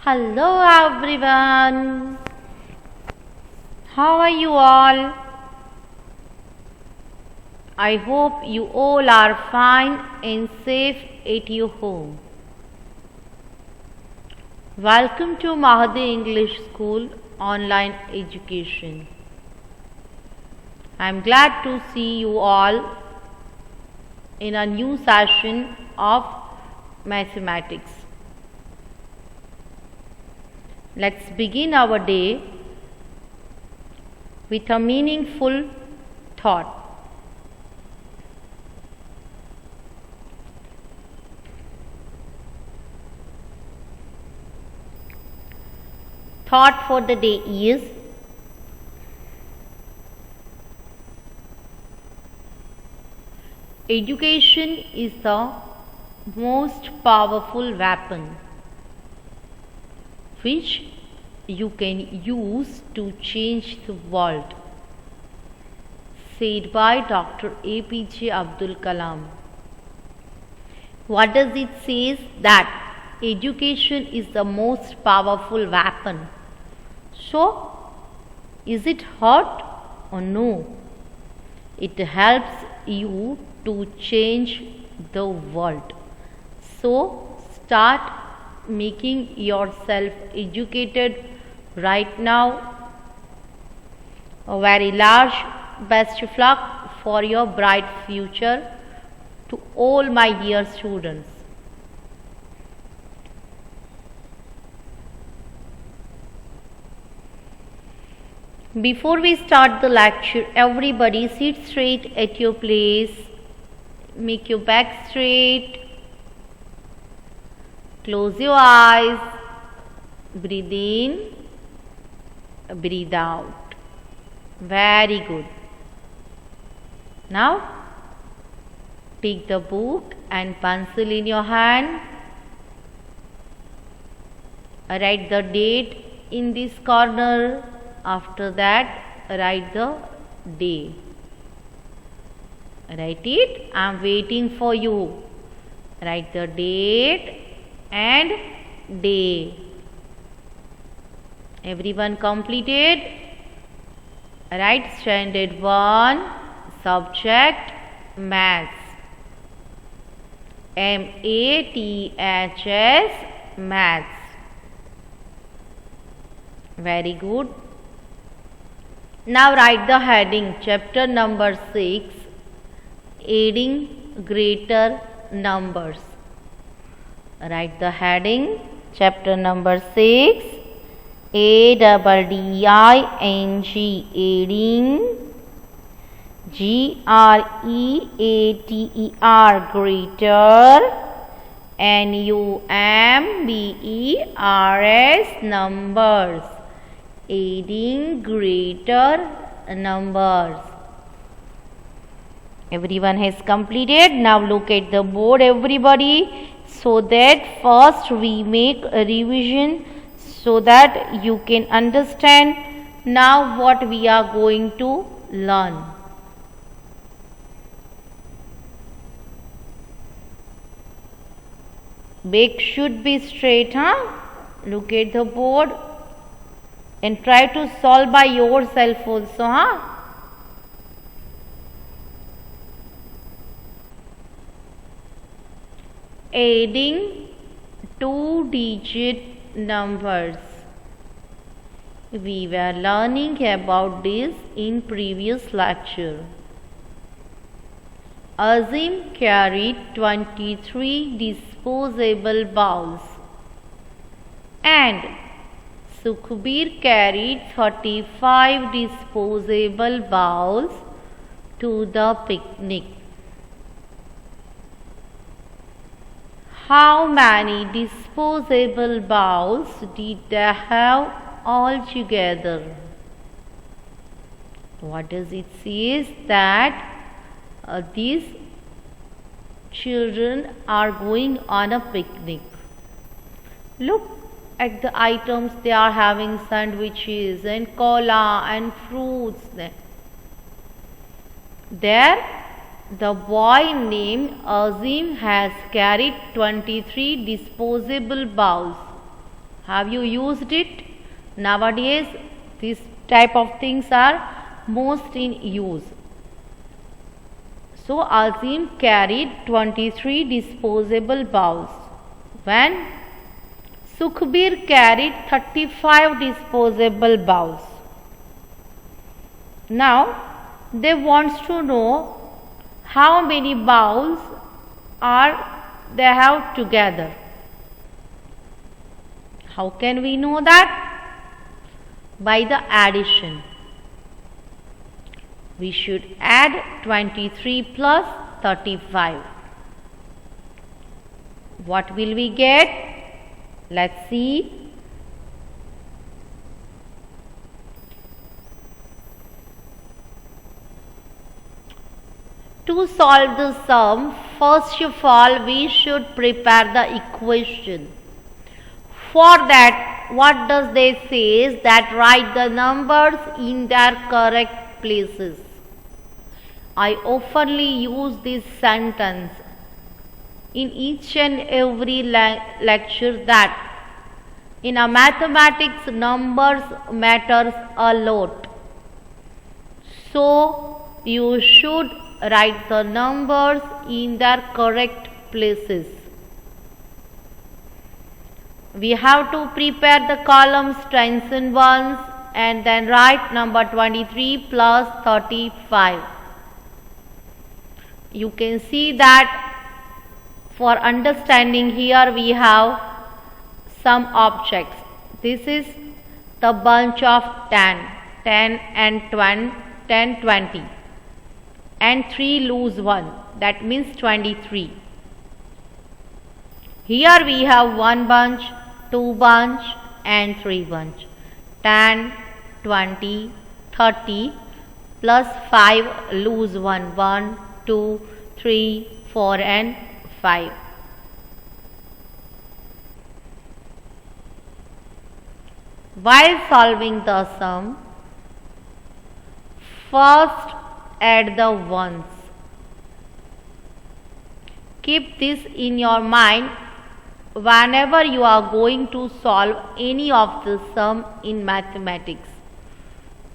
Hello everyone. How are you all? I hope you all are fine and safe at your home. Welcome to Mahadi English School online education. I am glad to see you all in a new session of mathematics. Let's begin our day with a meaningful thought. Thought for the day is: education is the most powerful weapon which you can use to change the world, said by Dr. APJ Abdul Kalam. What does it say? That education is the most powerful weapon. So, is it hurt or no? It helps you to change the world. So, start making yourself educated right now. A very large best of luck for your bright future to all my dear students. Before we start the lecture, everybody sit straight at your place. Make your back straight. Close your eyes. Breathe in. Breathe out. Very good. Now, take the book and pencil in your hand. Write the date in this corner. After that, write the day. Write it. I am waiting for you. Write the date and day. Everyone completed? Write standard 1, subject maths. MATHS, maths. Very good. Now write the heading, chapter number 6, adding greater numbers. Write the heading, chapter number 6, ADDING, adding, GREATER, greater, NUMBERS, numbers. Adding greater numbers. Everyone has completed. Now look at the board, everybody, so that first we make a revision so that you can understand now what we are going to learn. Back should be straight, Look at the board. And try to solve by yourself also, Adding 2-digit numbers. We were learning about this in previous lecture. Azim carried 23 disposable balls and Sukhbir carried 35 disposable balls to the picnic. How many disposable balls did they have altogether? What does it say? That these children are going on a picnic. Look at the items. They are having sandwiches and cola and fruits. There The boy named Azim has carried 23 disposable bowls. Have you used it? Nowadays, these type of things are most in use. So, Azim carried 23 disposable bowls, when Sukhbir carried 35 disposable bowls. Now, they wants to know how many bowls are they have together. How can we know that? By the addition. We should add 23 plus 35. What will we get? Let's see. To solve the sum, first of all, we should prepare the equation. For that, what does they say is that write the numbers in their correct places. I oftenly use this sentence in each and every lecture, that in a mathematics numbers matters a lot. So you should write the numbers in their correct places. We have to prepare the columns tens and ones and then write number 23 plus 35. You can see that for understanding here we have some objects. This is the bunch of 10 and 20, 10, 20 and 3 lose 1, that means 23. Here we have 1 bunch, 2 bunch and 3 bunch. 10, 20, 30 plus 5 lose 1, 1, 2, 3, 4 and 5. While solving the sum, first add the ones. Keep this in your mind whenever you are going to solve any of the sum in mathematics,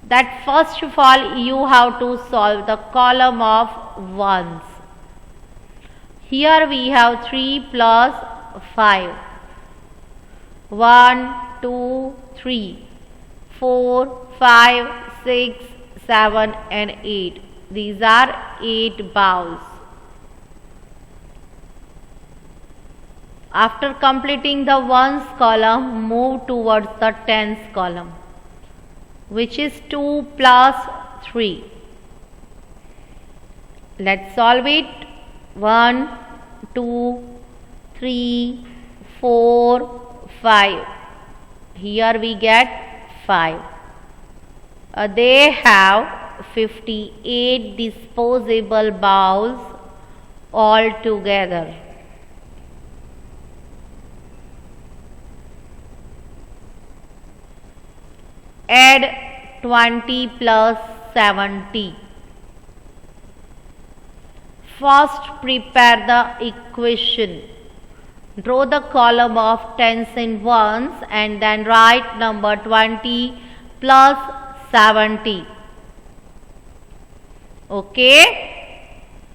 that first of all you have to solve the column of ones. Here we have 3 plus 5. 1, 2, 3, 4, 5, 6, 7 and 8. These are 8 bowls. After completing the ones column, move towards the tens column, which is 2 plus 3. Let's solve it. 1, 2, 3, 4, 5. Here we get 5. They have 58 disposable bowls altogether. Add 20 plus 70. First prepare the equation. Draw the column of tens and ones and then write number 20 plus 70. Okay?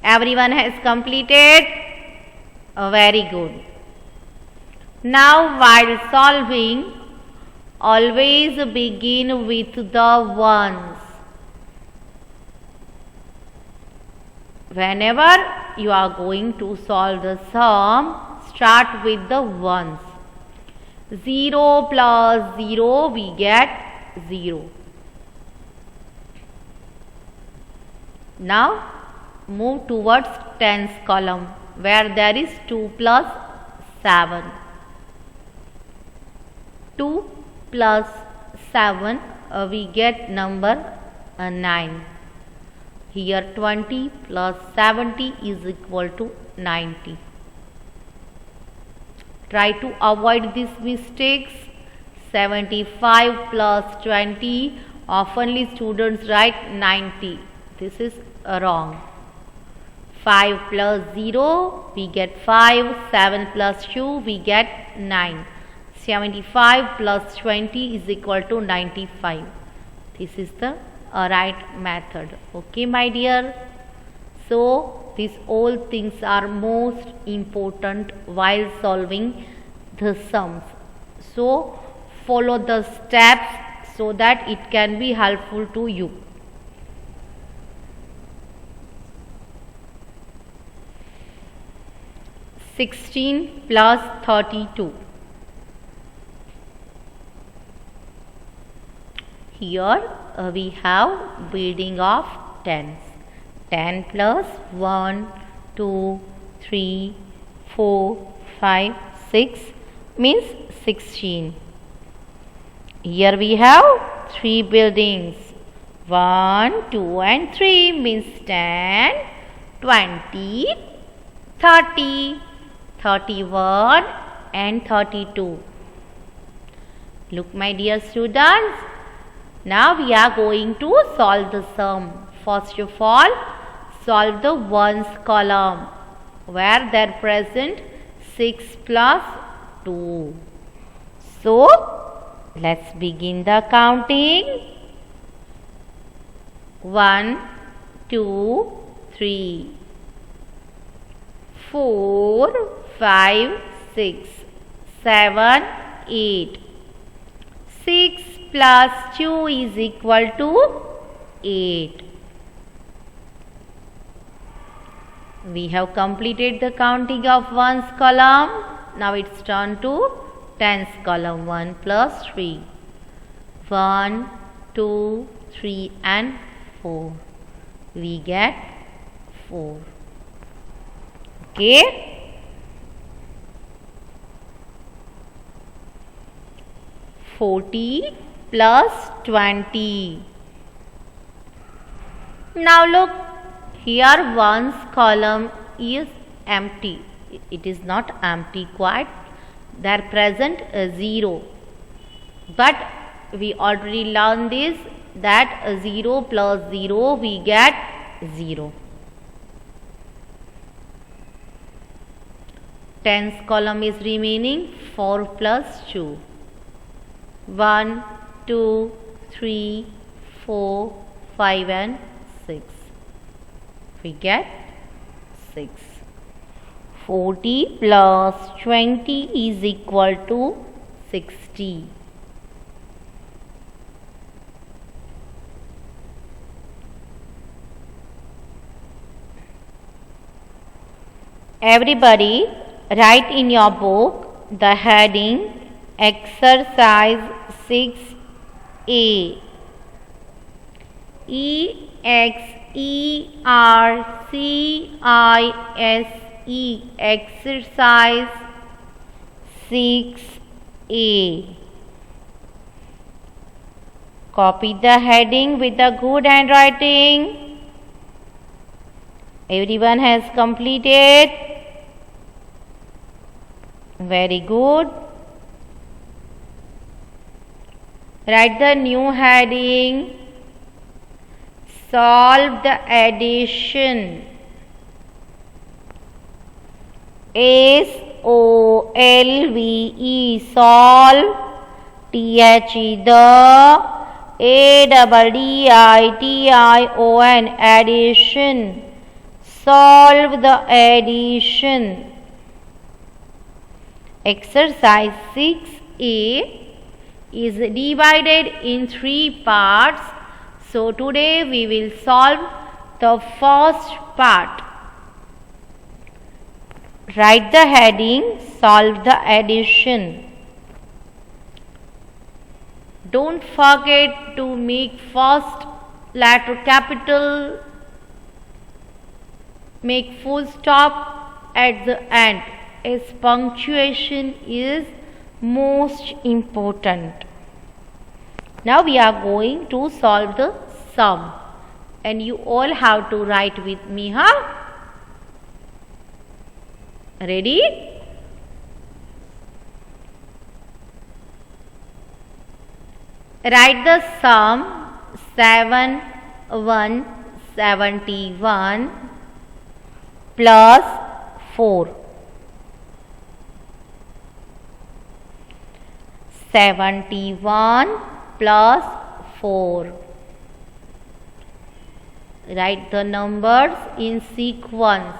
Everyone has completed? Very good. Now while solving, always begin with the ones. Whenever you are going to solve the sum, start with the ones. 0 plus 0, we get 0. Now move towards tens column, where there is 2 plus 7. 2 plus 7, we get number 9. Here 20 plus 70 is equal to 90. Try to avoid these mistakes. 75 plus 20, oftenly students write 90. This is wrong. 5 plus 0, we get 5. 7 plus 2, we get 9. 75 plus 20 is equal to 95. This is the right method. Okay, my dear. So these all things are most important while solving the sums. So follow the steps so that it can be helpful to you. (16 plus 32). Here we have building of tens. 10 plus 1, 2, 3, 4, 5, 6 means 16. Here we have 3 buildings. 1, 2 and 3 means 10, 20, 30, 31 and 32. Look, my dear students, now we are going to solve the sum. First of all, solve the ones column where there present 6 plus 2. So, let's begin the counting. 1, 2, 3, 4, 5, 6, 7, 8. 6 plus 2 is equal to 8. We have completed the counting of ones column. Now it's turn to tens column. 1 plus 3. 1, 2, 3 and 4. We get 4. Okay. (40 plus 20). Now look, here ones column is empty. It is not empty quite. There present a 0. But we already learned this, that 0 plus 0 we get 0. Tens column is remaining 4 plus 2. 1, 2, 3, 4, 5 and 6. We get 6. 40 plus 20 is equal to 60. Everybody write in your book the heading Exercise 6A. EXERCISE, Exercise 6A. Copy the heading with the good handwriting. Everyone has completed. Very good. Write the new heading. Solve the addition. SOLVE, solve. THE, the. ADDITION, addition. Solve the addition. Exercise 6A is divided in 3 parts. So today we will solve the first part. Write the heading, solve the addition. Don't forget to make first letter capital, make full stop at the end, as punctuation is most important. Now we are going to solve the sum, and you all have to write with me, huh? Ready? Write the sum 7171 plus 4. 71 plus 4. Write the numbers in sequence.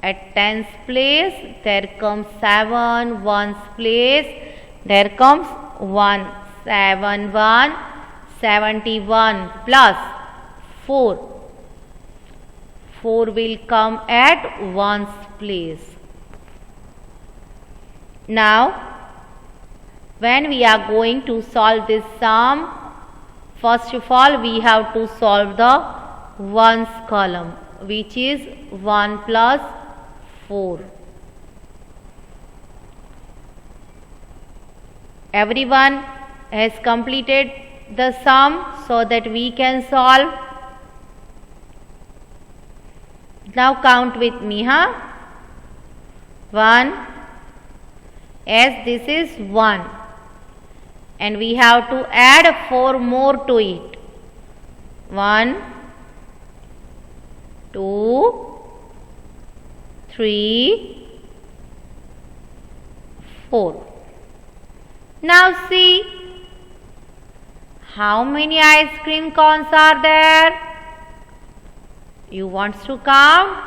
At tens place there comes 7, ones place there comes 1. 7 1 71 plus 4. 4 will come at ones place. Now when we are going to solve this sum, first of all we have to solve the ones column, which is 1 plus 4. Everyone has completed the sum so that we can solve. Now count with me, 1, as this is 1, and we have to add 4 more to it. 1, 2, 3, 4. Now see how many ice cream cones are there. You want to count?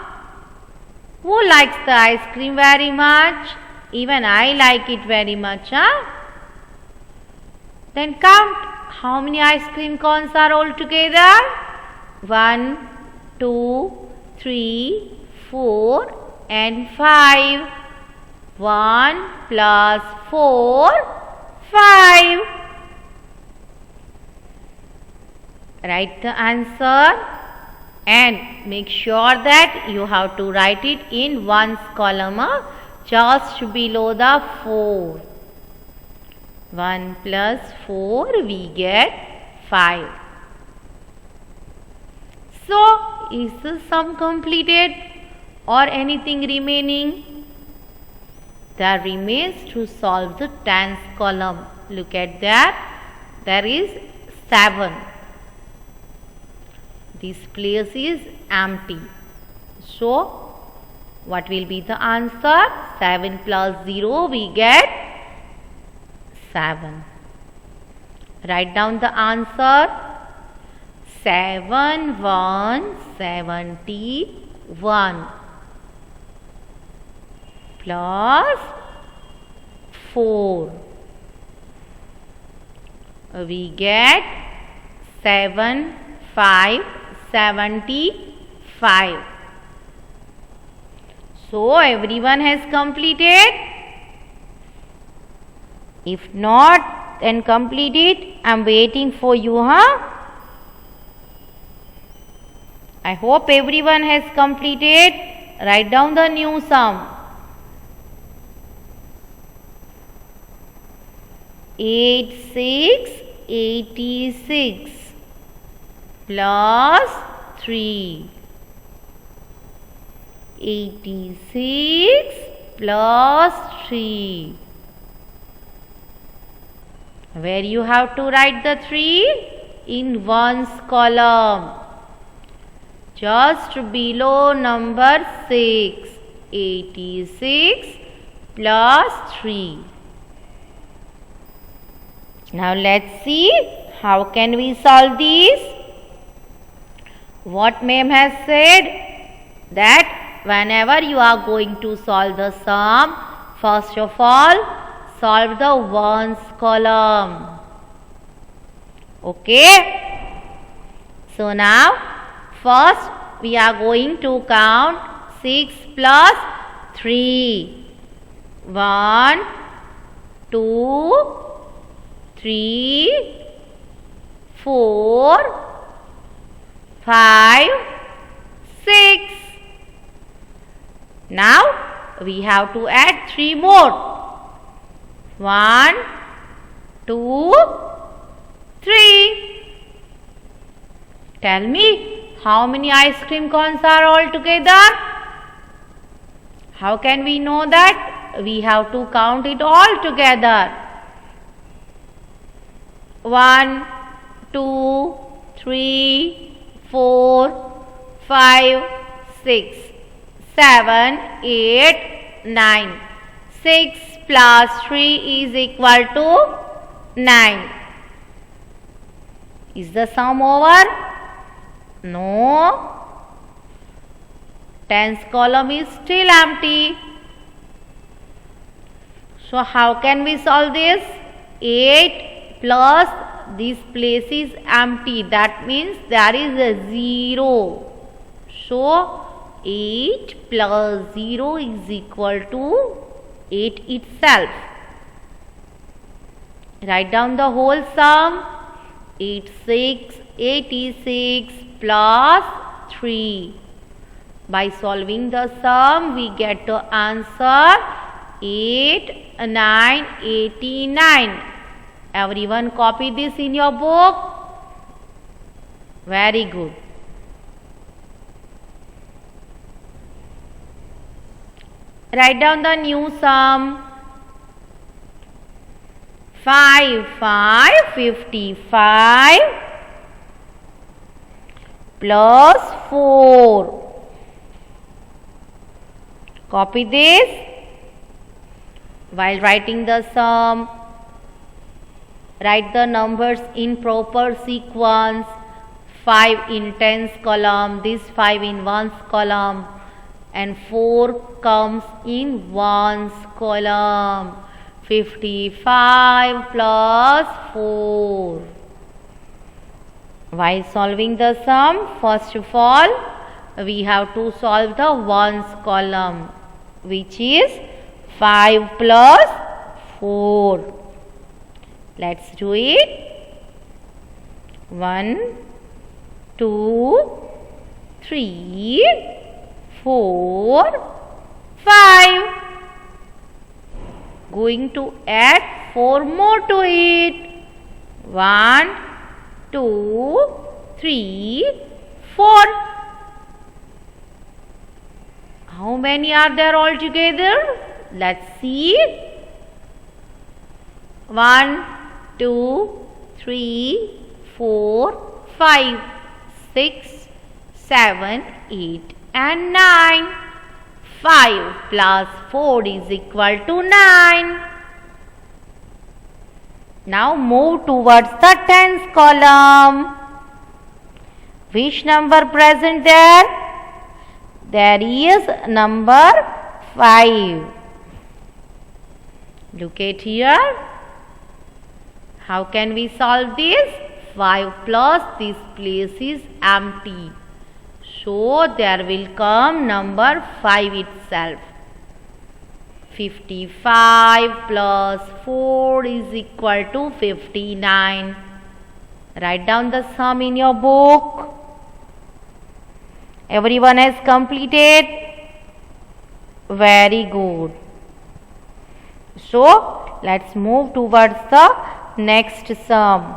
Who likes the ice cream very much? Even I like it very much, Then count how many ice cream cones are all together. 1, 2, 3, 4 and 5. 1 plus 4, 5. Write the answer and make sure that you have to write it in ones column, just below the 4. 1 plus 4 we get 5. So is the sum completed or anything remaining? There remains to solve the tens column. Look at that. There is 7. This place is empty. So what will be the answer? 7 plus 0 we get 7. Write down the answer. 7 1 71 plus 4. We get 7 5 75. So everyone has completed. If not, then complete it. I am waiting for you, I hope everyone has completed. Write down the new sum. 86 plus 3. 86 plus 3. Where you have to write the 3? In ones column, just below number 6. 86 plus 3. Now let's see how can we solve these. What ma'am has said, that whenever you are going to solve the sum, first of all solve the ones column. Okay. So now first we are going to count 6 plus 3. 1, 2, 3, 4, 5, 6. Now we have to add 3 more. 1, 2, 3. Tell me, how many ice cream cones are all together? How can we know that? We have to count it all together. 1, 2, 3, 4, 5, 6, 7, 8, 9. 6 plus 3 is equal to 9. Is the sum over? No. Tens column is still empty. So how can we solve this? 8 plus this place is empty. That means there is a 0. So 8 plus 0 is equal to 8 itself. Write down the whole sum. 86 plus 3. By solving the sum, we get the answer 89. Everyone copy this in your book. Very good. Write down the new sum. 55 plus 4. Copy this. While writing the sum, write the numbers in proper sequence. 5 in tens column, this 5 in ones column, and 4 comes in ones column. 55 plus 4. While solving the sum, first of all, we have to solve the ones column, which is 5 plus 4. Let's do it. 1, 2, 3, 4, 5. Going to add 4 more to it. 1, 2, 3, 4. How many are there altogether? Let's see. 1, 2, 3, 4, 5, 6, 7, 8 and 9. 5 plus 4 is equal to 9. Now move towards the tens column. Which number present there? There is number 5. Look at here. How can we solve this? 5 plus this place is empty. So there will come number 5 itself. 55 plus 4 is equal to 59. Write down the sum in your book. Everyone has completed? Very good. So let's move towards the next sum.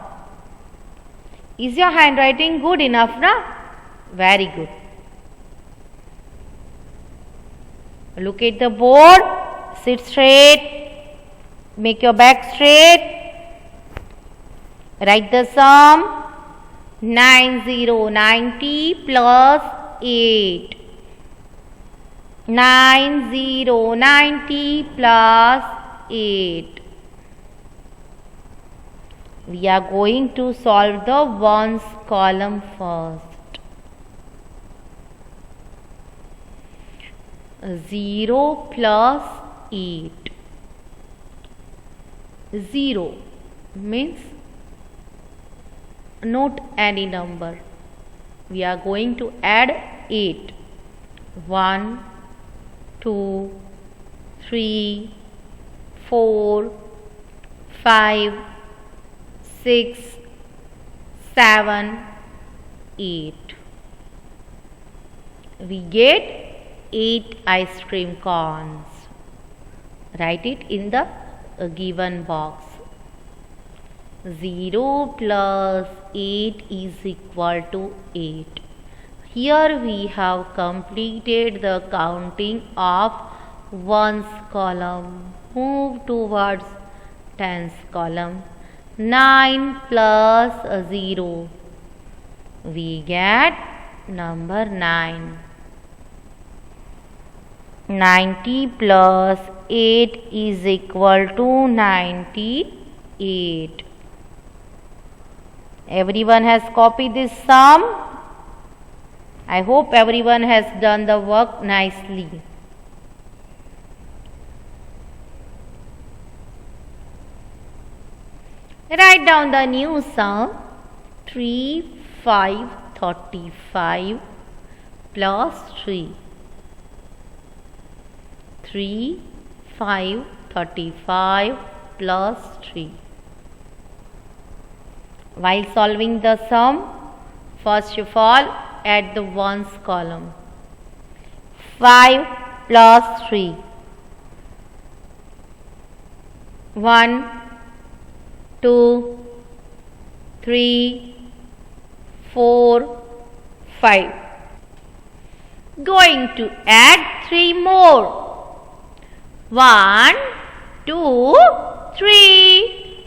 Is your handwriting good enough, na? Very good. Look at the board. Sit straight. Make your back straight. Write the sum. 90 plus 8. 90 plus 8. We are going to solve the ones column first. 0 plus 8. 0 means not any number. We are going to add 8. 1, 2, 3, 4, 5, 6, 7, 8. We get 8 ice cream cones. Write it in the given box. 0 plus 8 is equal to 8. Here we have completed the counting of ones column. Move towards tens column. 9 plus 0. We get number 9. 90 plus 8 is equal to 98. Everyone has copied this sum. I hope everyone has done the work nicely. Write down the new sum. 3, 5, 35 plus 3. 3, 5, 35 plus 3. While solving the sum, first of all, add the ones column. 5 plus 3. 1, 2, 3, 4, 5. Going to add 3 more. 1, 2, 3.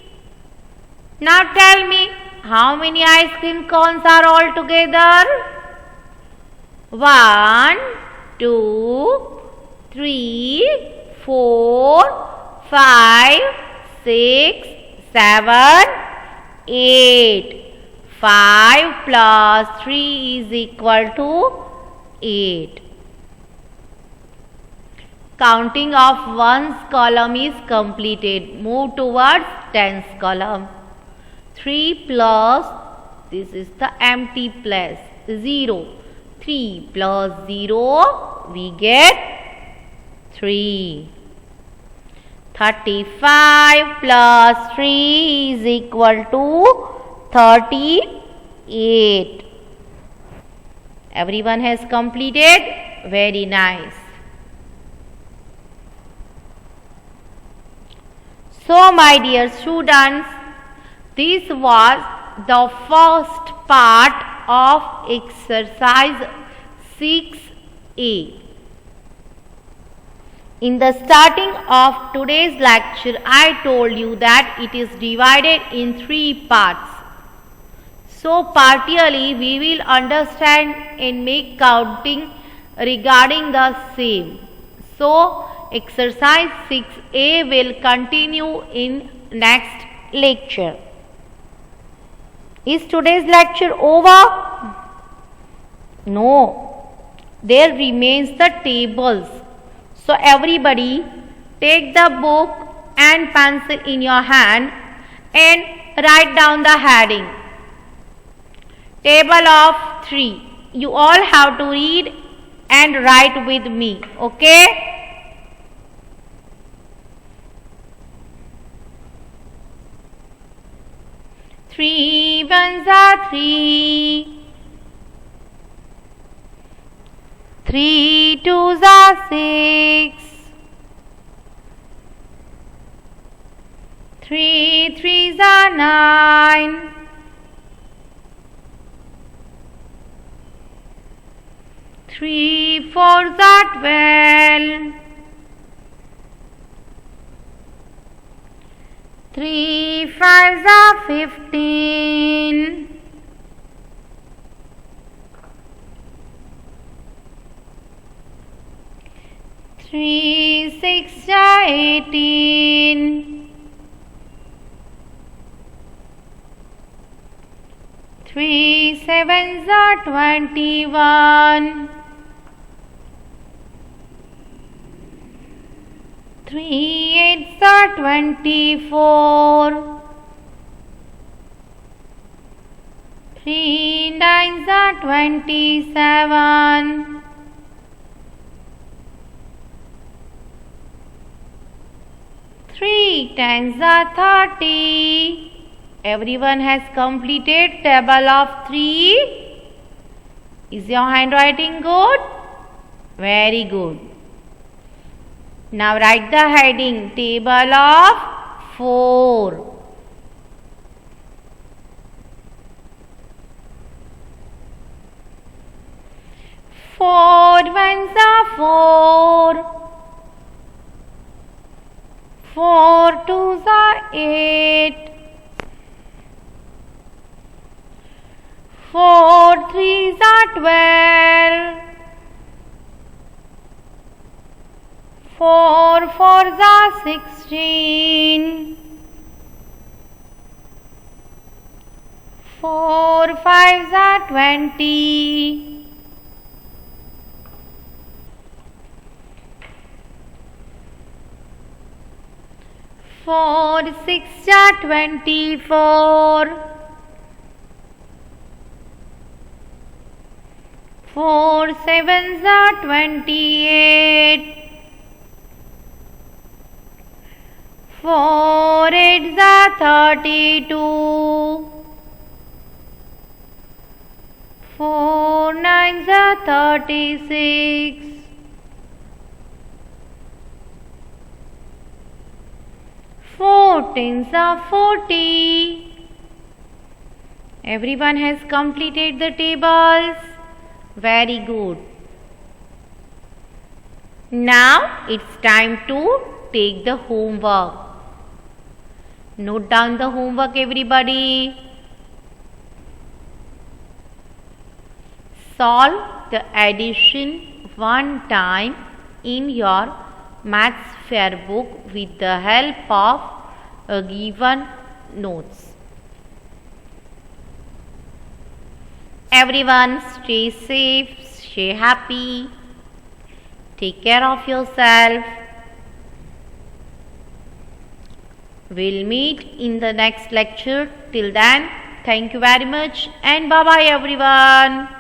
Now tell me, how many ice cream cones are all together? 1, 2, 3, 4, 5, 6, 7, 8. 5 plus 3 is equal to 8. Counting of ones column is completed. Move towards tens column. 3 plus, this is the empty place, 0. 3 plus 0, we get 3. 35 plus 3 is equal to 38. Everyone has completed? Very nice. So, my dear students, this was the first part of exercise 6A. In the starting of today's lecture, I told you that it is divided in 3 parts. So, partially we will understand and make counting regarding the same. So, exercise 6A will continue in next lecture. Is today's lecture over? No. There remains the tables. So, everybody take the book and pencil in your hand and write down the heading. Table of 3. You all have to read and write with me. Okay? Three ones are 3. 3 twos are 6. 3 threes are 9. 3 fours are 12. 3 fives are 15. 3 6 are 18. 3 sevens are 21. 3 eights are 24. 3 nines are 27. 3 tens are 30. Everyone has completed table of 3. Is your handwriting good? Very good. Now write the heading, table of 4. Four ones are 4. 4 twos are 8. 4 threes are 12. 4 fours are 16. 4 5s are 20. 4 6s are 24. 4 7s are 28. 4 8s are 32. 4 9s are 36. 4 10s are 40. Everyone has completed the tables. Very good. Now it's time to take the homework. Note down the homework, everybody. Solve the addition one time in your Maths Fair book with the help of given notes. Everyone stay safe, stay happy, take care of yourself. We'll meet in the next lecture. Till then, thank you very much and bye bye everyone.